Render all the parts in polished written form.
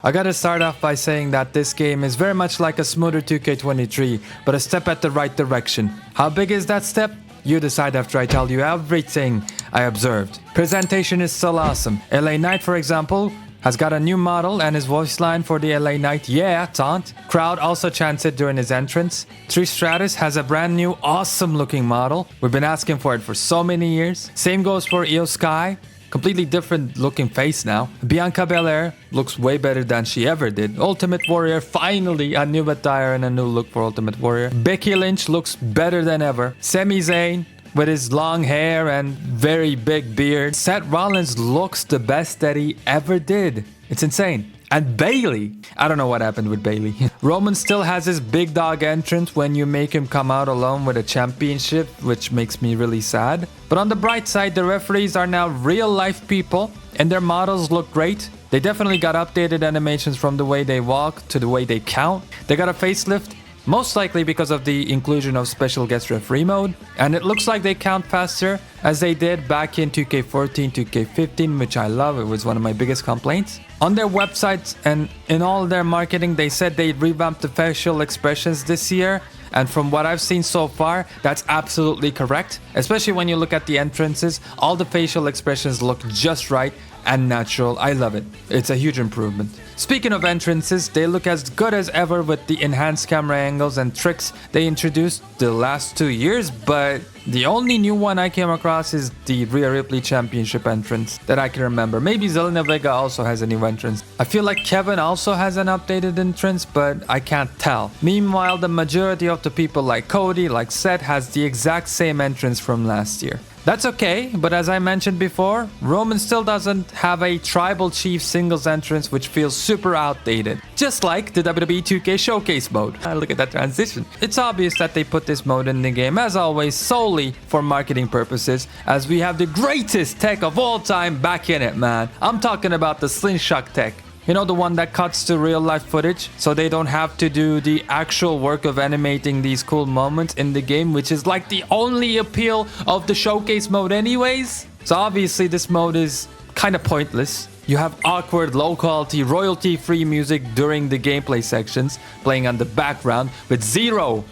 I gotta start off by saying that this game is very much like a smoother 2K23, but a step at the right direction. How big is that step? You decide after I tell you everything I observed. Presentation is still awesome. LA Knight, for example, has got a new model and his voice line for the LA Knight "Yeah" taunt. Crowd also chants it during his entrance. 3 Stratus has a brand new awesome looking model. We've been asking for it for so many years. Same goes for Io Sky. Completely different looking face now. Bianca Belair looks way better than she ever did. Ultimate Warrior, finally a new attire and a new look for Ultimate Warrior. Becky Lynch looks better than ever. Sami Zayn with his long hair and very big beard. Seth Rollins looks the best that he ever did. It's insane. And Bayley. I don't know what happened with Bayley. Roman still has his big dog entrance when you make him come out alone with a championship, which makes me really sad. But on the bright side, the referees are now real life people and their models look great. They definitely got updated animations from the way they walk to the way they count. They got a facelift, most likely because of the inclusion of special guest referee mode. And it looks like they count faster as they did back in 2K14, 2K15, which I love. It was one of my biggest complaints. On their websites and in all their marketing, they said they revamped the facial expressions this year. And from what I've seen so far, that's absolutely correct. Especially when you look at the entrances, all the facial expressions look just right and natural. I love it. It's a huge improvement. Speaking of entrances, they look as good as ever with the enhanced camera angles and tricks they introduced the last 2 years, but the only new one I came across is the Rhea Ripley Championship entrance that I can remember. Maybe Zelina Vega also has a new entrance. I feel like Kevin also has an updated entrance, but I can't tell. Meanwhile, the majority of the people like Cody, like Seth, has the exact same entrance from last year. That's okay, but as I mentioned before, Roman still doesn't have a Tribal Chief singles entrance, which feels super outdated. Just like the WWE 2K Showcase mode. Look at that transition. It's obvious that they put this mode in the game, as always, solely for marketing purposes, as we have the greatest tech of all time back in it, man. I'm talking about the Slingshot tech. You know, the one that cuts to real life footage, so they don't have to do the actual work of animating these cool moments in the game, which is like the only appeal of the showcase mode anyways. So obviously this mode is kind of pointless. You have awkward, low quality, royalty free music during the gameplay sections playing on the background with zero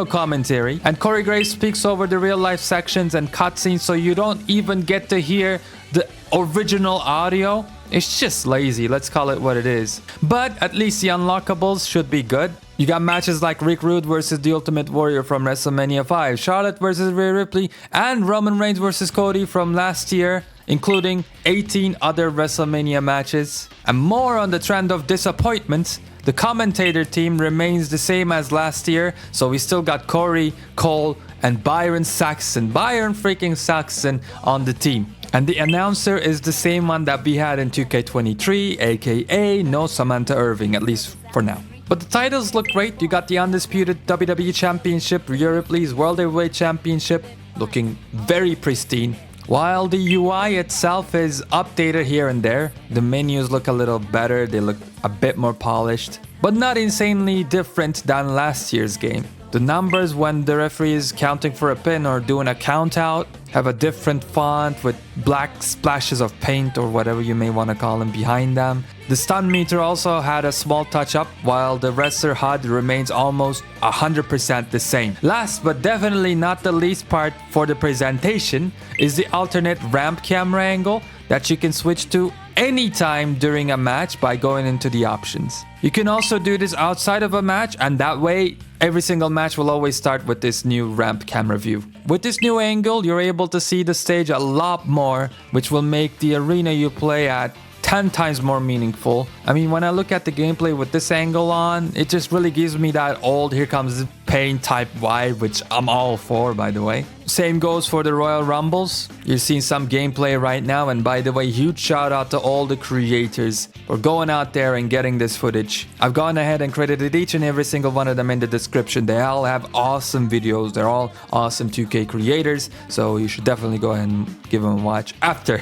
commentary. And Corey Graves speaks over the real life sections and cutscenes, so you don't even get to hear the original audio. It's just lazy, let's call it what it is. But at least the unlockables should be good. You got matches like Rick Rude versus the Ultimate Warrior from WrestleMania 5, Charlotte versus Rhea Ripley, and Roman Reigns versus Cody from last year, including 18 other WrestleMania matches. And more on the trend of disappointments, the commentator team remains the same as last year, so we still got Corey, Cole, and Byron freaking Saxon on the team. And the announcer is the same one that we had in 2K23, aka no Samantha Irving, at least for now. But the titles look great. You got the undisputed WWE Championship, Rhea Ripley's World Heavyweight Championship, looking very pristine. While the UI itself is updated here and there, the menus look a little better, they look a bit more polished, but not insanely different than last year's game. The numbers when the referee is counting for a pin or doing a count out have a different font with black splashes of paint or whatever you may want to call them behind them. The stun meter also had a small touch up, while the wrestler HUD remains almost 100% the same. Last but definitely not the least part for the presentation is the alternate ramp camera angle that you can switch to anytime during a match by going into the options. You can also do this outside of a match, and that way every single match will always start with this new ramp camera view. With this new angle, you're able to see the stage a lot more, which will make the arena you play at 10 times more meaningful. I mean, when I look at the gameplay with this angle on, it just really gives me that old Here Comes the Pain type vibe, which I'm all for, by the way. Same goes for the Royal Rumbles. You're seeing some gameplay right now, and by the way, huge shout out to all the creators for going out there and getting this footage. I've gone ahead and credited each and every single one of them in the description. They all have awesome videos. They're all awesome 2K creators, so you should definitely go ahead and give them a watch after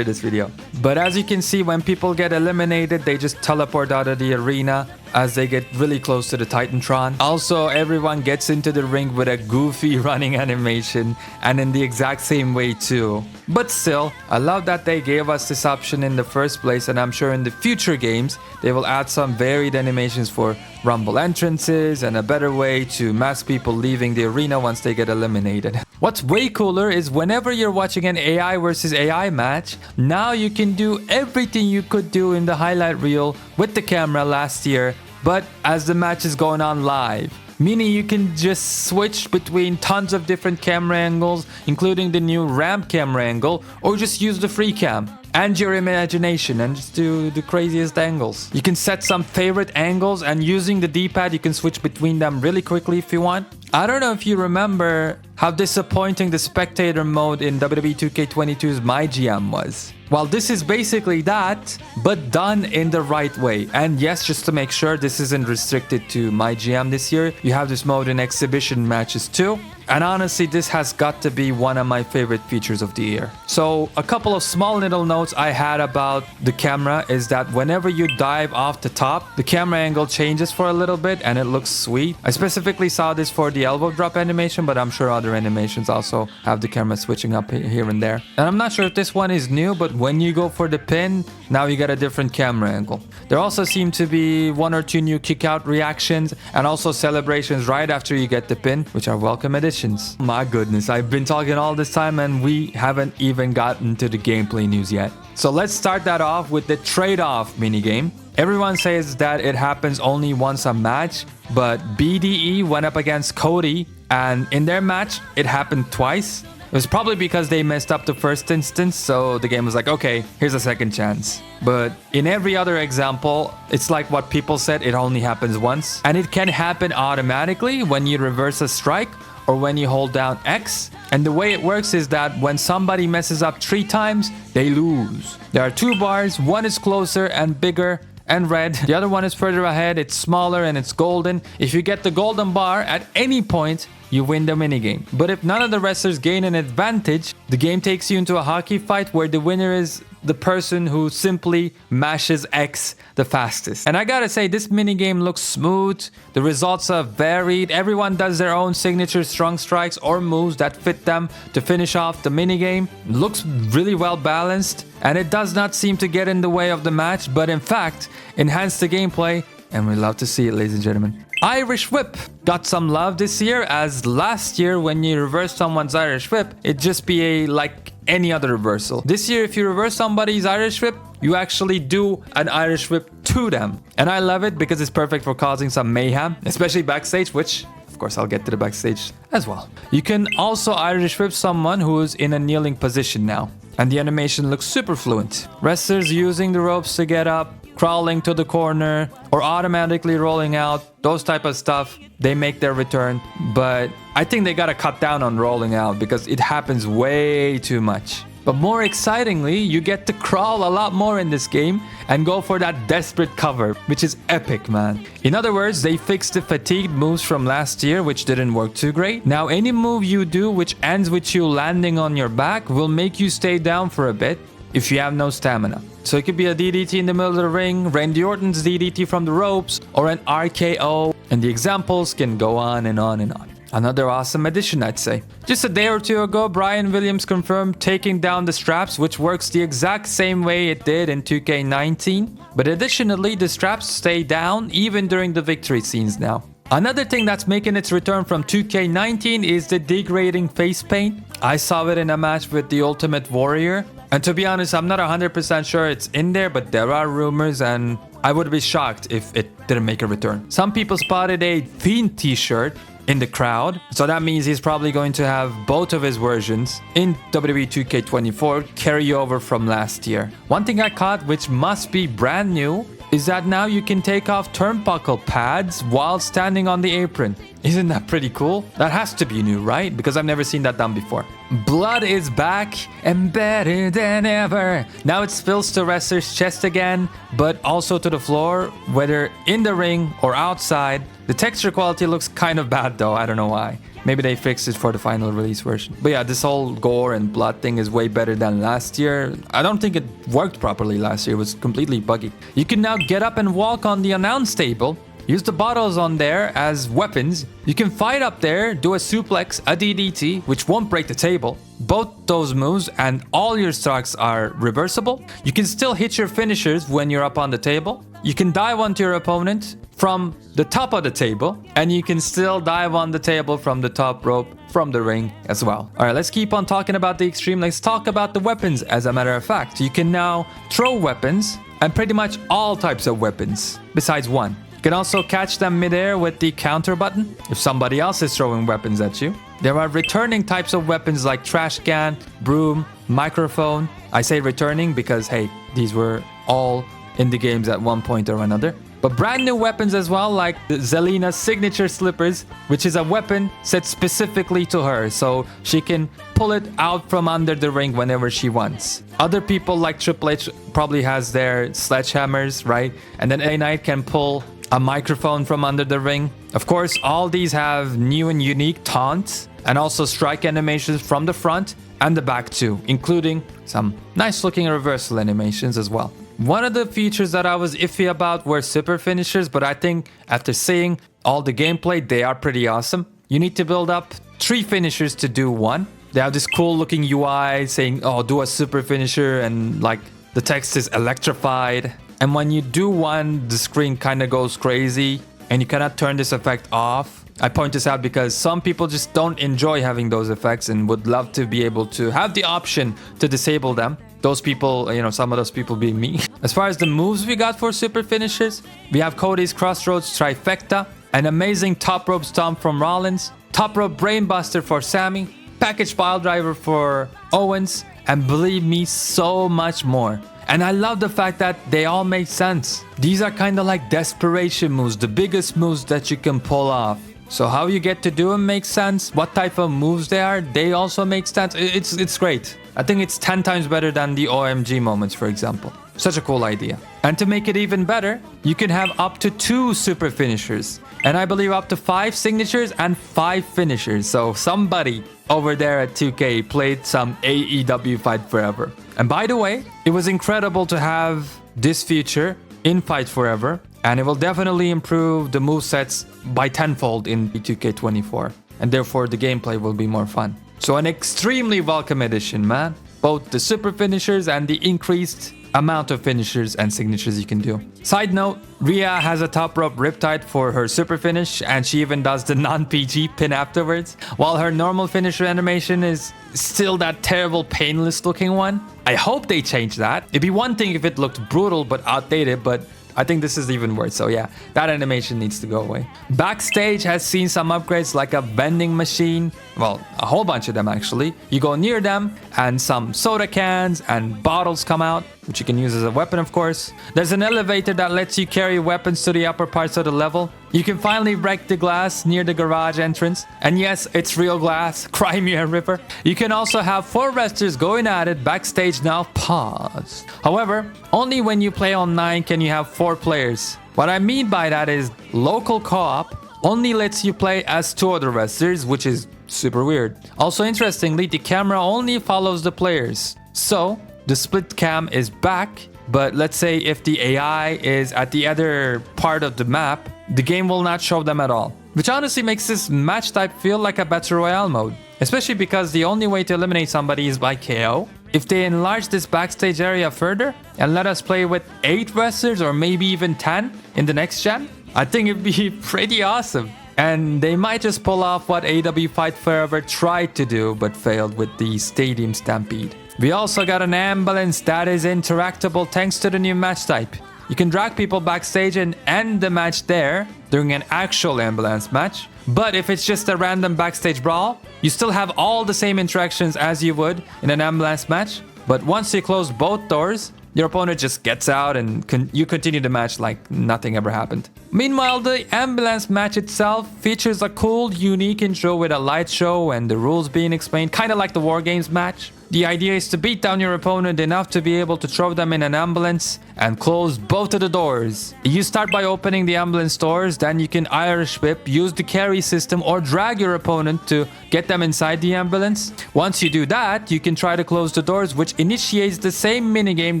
this video. But as you can see, when people get eliminated, they just teleport out of the arena as they get really close to the Titantron. Also, everyone gets into the ring with a goofy running animation. direction and in the exact same way too. But still, I love that they gave us this option in the first place, and I'm sure in the future games they will add some varied animations for rumble entrances and a better way to mask people leaving the arena once they get eliminated. What's way cooler is whenever you're watching an AI versus AI match, now you can do everything you could do in the highlight reel with the camera last year, but as the match is going on live. Meaning you can just switch between tons of different camera angles, including the new ramp camera angle, or just use the free cam and your imagination and just do the craziest angles. You can set some favorite angles, and using the D-pad you can switch between them really quickly if you want. I don't know if you remember how disappointing the spectator mode in WWE 2K22's MyGM was. Well, this is basically that, but done in the right way. And yes, just to make sure this isn't restricted to MyGM this year, you have this mode in exhibition matches too. And honestly, this has got to be one of my favorite features of the year. So a couple of small little notes I had about the camera is that whenever you dive off the top, the camera angle changes for a little bit and it looks sweet. I specifically saw this for the elbow drop animation, but I'm sure other animations also have the camera switching up here and there. And I'm not sure if this one is new, but when you go for the pin, now you get a different camera angle. There also seem to be one or two new kick out reactions and also celebrations right after you get the pin, which are welcome additions. My goodness, I've been talking all this time and we haven't even gotten to the gameplay news yet. So let's start that off with the trade-off minigame. Everyone says that it happens only once a match, but BDE went up against Cody and in their match it happened twice. It was probably because they messed up the first instance, so the game was like, okay, here's a second chance. But in every other example, it's like what people said, it only happens once. And it can happen automatically when you reverse a strike or when you hold down X. And the way it works is that when somebody messes up 3 times, they lose. There are 2 bars, one is closer and bigger and red. The other one is further ahead, it's smaller and it's golden. If you get the golden bar at any point, you win the minigame. But if none of the wrestlers gain an advantage, the game takes you into a hockey fight where the winner is the person who simply mashes X the fastest. And I gotta say, this minigame looks smooth. The results are varied. Everyone does their own signature strong strikes or moves that fit them to finish off the minigame. Looks really well balanced, and it does not seem to get in the way of the match, but in fact, enhance the gameplay, and we love to see it, ladies and gentlemen. Irish Whip got some love this year, as last year when you reverse someone's Irish Whip, it'd just be like any other reversal. This year, if you reverse somebody's Irish Whip, you actually do an Irish Whip to them. And I love it because it's perfect for causing some mayhem, especially backstage, which of course I'll get to the backstage as well. You can also Irish Whip someone who is in a kneeling position now, and the animation looks super fluent. Wrestlers using the ropes to get up, crawling to the corner, or automatically rolling out, those type of stuff, they make their return. But I think they gotta cut down on rolling out because it happens way too much. But more excitingly, you get to crawl a lot more in this game and go for that desperate cover, which is epic, man. In other words, they fixed the fatigued moves from last year, which didn't work too great. Now, any move you do which ends with you landing on your back will make you stay down for a bit if you have no stamina. So it could be a DDT in the middle of the ring, Randy Orton's DDT from the ropes, or an RKO, and the examples can go on and on and on. Another awesome addition, I'd say. Just a day or two ago, Brian Williams confirmed taking down the straps, which works the exact same way it did in 2K19. But additionally, the straps stay down even during the victory scenes now. Another thing that's making its return from 2K19 is the degrading face paint. I saw it in a match with the Ultimate Warrior. And to be honest, I'm not 100% sure it's in there, but there are rumors and I would be shocked if it didn't make a return. Some people spotted a Fiend t-shirt in the crowd, so that means he's probably going to have both of his versions in WWE 2K24 carry over from last year. One thing I caught, which must be brand new, is that now you can take off turnbuckle pads while standing on the apron. Isn't that pretty cool? That has to be new, right? Because I've never seen that done before. Blood is back and better than ever. Now it spills to wrestler's chest again, but also to the floor, whether in the ring or outside. The texture quality looks kind of bad though, I don't know why. Maybe they fixed it for the final release version. But yeah, this whole gore and blood thing is way better than last year. I don't think it worked properly last year. It was completely buggy. You can now get up and walk on the announce table. use the bottles on there as weapons. You can fight up there, do a suplex, a DDT, which won't break the table. Both those moves and all your stocks are reversible. You can still hit your finishers when you're up on the table. You can dive onto your opponent from the top of the table, and you can still dive on the table from the top rope from the ring as well. All right, let's keep on talking about the extreme. Let's talk about the weapons. As a matter of fact, you can now throw weapons, and pretty much all types of weapons besides one. You can also catch them midair with the counter button if somebody else is throwing weapons at you. There are returning types of weapons like trash can, broom, microphone. I say returning because, hey, these were all in the games at one point or another. But brand new weapons as well, like the Zelina's signature slippers, which is a weapon set specifically to her, so she can pull it out from under the ring whenever she wants. Other people like Triple H probably has their sledgehammers, right? And then A Knight can pull a microphone from under the ring. Of course, all these have new and unique taunts and also strike animations from the front and the back too, including some nice looking reversal animations as well. One of the features that I was iffy about were super finishers, but I think after seeing all the gameplay, they are pretty awesome. You need to build up 3 finishers to do one. They have this cool looking UI saying, oh, do a super finisher, and like the text is electrified. And when you do one, the screen kind of goes crazy and you cannot turn this effect off. I point this out because some people just don't enjoy having those effects and would love to be able to have the option to disable them. Those people, some of those people being me. As far as the moves we got for super finishers, we have Cody's Crossroads Trifecta, an amazing top rope stomp from Rollins, top rope brainbuster for Sammy, package pile driver for Owens, and believe me, so much more. And I love the fact that they all make sense. These are kind of like desperation moves, the biggest moves that you can pull off. So how you get to do them makes sense. What type of moves they are, they also make sense. It's great. I think it's 10 times better than the OMG moments, for example. Such a cool idea. And to make it even better, you can have up to 2 super finishers. And I believe up to 5 signatures and 5 finishers. So somebody over there at 2K played some AEW Fight Forever. And by the way, it was incredible to have this feature in Fight Forever. And it will definitely improve the movesets by tenfold in 2K24. And therefore the gameplay will be more fun. So an extremely welcome addition, man. Both the super finishers and the increased amount of finishers and signatures you can do. Side note, Rhea has a top rope riptide for her super finish, and she even does the non-PG pin afterwards, while her normal finisher animation is still that terrible painless looking one. I hope they change that. It'd be one thing if it looked brutal but outdated, but I think this is even worse. So yeah, that animation needs to go away. Backstage has seen some upgrades like a vending machine. Well, a whole bunch of them actually. You go near them and some soda cans and bottles come out, which you can use as a weapon, of course. There's an elevator that lets you carry weapons to the upper parts of the level. You can finally wreck the glass near the garage entrance. And yes, it's real glass. Cry me a river. You can also have 4 wrestlers going at it backstage now. Pause. However, only when you play online can you have 4 players. What I mean by that is local co-op only lets you play as 2 other wrestlers, which is super weird. Also interestingly, the camera only follows the players. So the split cam is back, but let's say if the AI is at the other part of the map, the game will not show them at all. Which honestly makes this match type feel like a Battle Royale mode. Especially because the only way to eliminate somebody is by KO. If they enlarge this backstage area further and let us play with 8 wrestlers or maybe even 10 in the next gen, I think it'd be pretty awesome. And they might just pull off what AEW Fight Forever tried to do but failed with the Stadium Stampede. We also got an ambulance that is interactable thanks to the new match type. You can drag people backstage and end the match there during an actual ambulance match. But if it's just a random backstage brawl, you still have all the same interactions as you would in an ambulance match. But once you close both doors, your opponent just gets out and you continue the match like nothing ever happened. Meanwhile, the ambulance match itself features a cool, unique intro with a light show and the rules being explained, kind of like the War Games match. The idea is to beat down your opponent enough to be able to throw them in an ambulance and close both of the doors. You start by opening the ambulance doors, then you can Irish whip, use the carry system, or drag your opponent to get them inside the ambulance. Once you do that, you can try to close the doors, which initiates the same minigame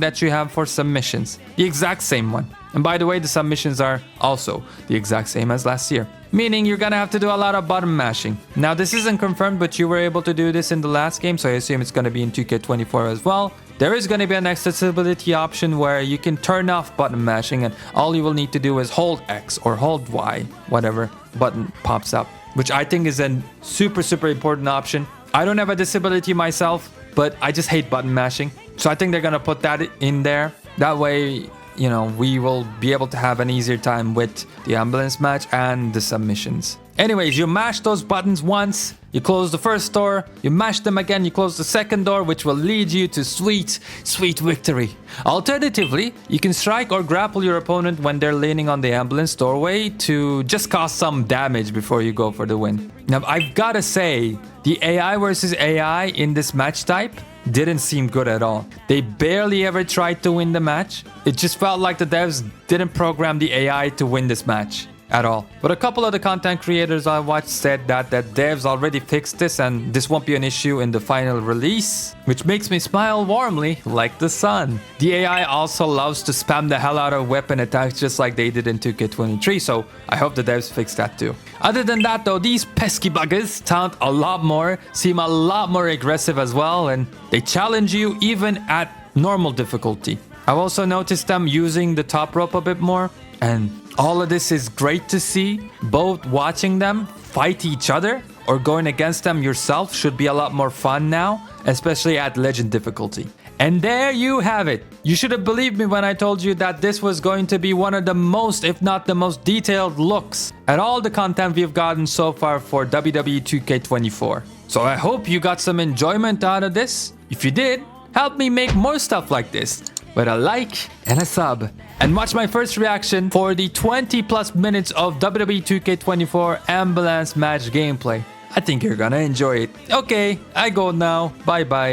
that you have for submissions. The exact same one. And by the way, the submissions are also the exact same as last year, meaning you're gonna have to do a lot of button mashing. Now this isn't confirmed, but you were able to do this in the last game, so I assume it's gonna be in 2K24 as well. There is gonna be an accessibility option where you can turn off button mashing, and all you will need to do is hold X or hold Y, whatever button pops up, which I think is a super important option. I don't have a disability myself, but I just hate button mashing. So I think they're gonna put that in there. That way, you know, we will be able to have an easier time with the ambulance match and the submissions. Anyways, you mash those buttons once, you close the first door, you mash them again, you close the second door, which will lead you to sweet victory. Alternatively, you can strike or grapple your opponent when they're leaning on the ambulance doorway to just cause some damage before you go for the win. Now, I've gotta say, the AI versus AI in this match type didn't seem good at all. They barely ever tried to win the match. It just felt like the devs didn't program the AI to win this match at all. But a couple of the content creators I watched said that devs already fixed this and this won't be an issue in the final release, which makes me smile warmly like the sun. The AI also loves to spam the hell out of weapon attacks just like they did in 2K23, so I hope the devs fix that too. Other than that though, these pesky buggers taunt a lot more, seem a lot more aggressive as well, and they challenge you even at normal difficulty. I've also noticed them using the top rope a bit more, and all of this is great to see. Both watching them fight each other or going against them yourself should be a lot more fun now, especially at legend difficulty. And there you have it. You should have believed me when I told you that this was going to be one of the most, if not the most detailed looks at all the content we've gotten so far for WWE 2K24. So I hope you got some enjoyment out of this. If you did, help me make more stuff like this with a like and a sub. And watch my first reaction for the 20+ minutes of WWE 2K24 ambulance match gameplay. I think you're gonna enjoy it. Okay, I go now. Bye bye.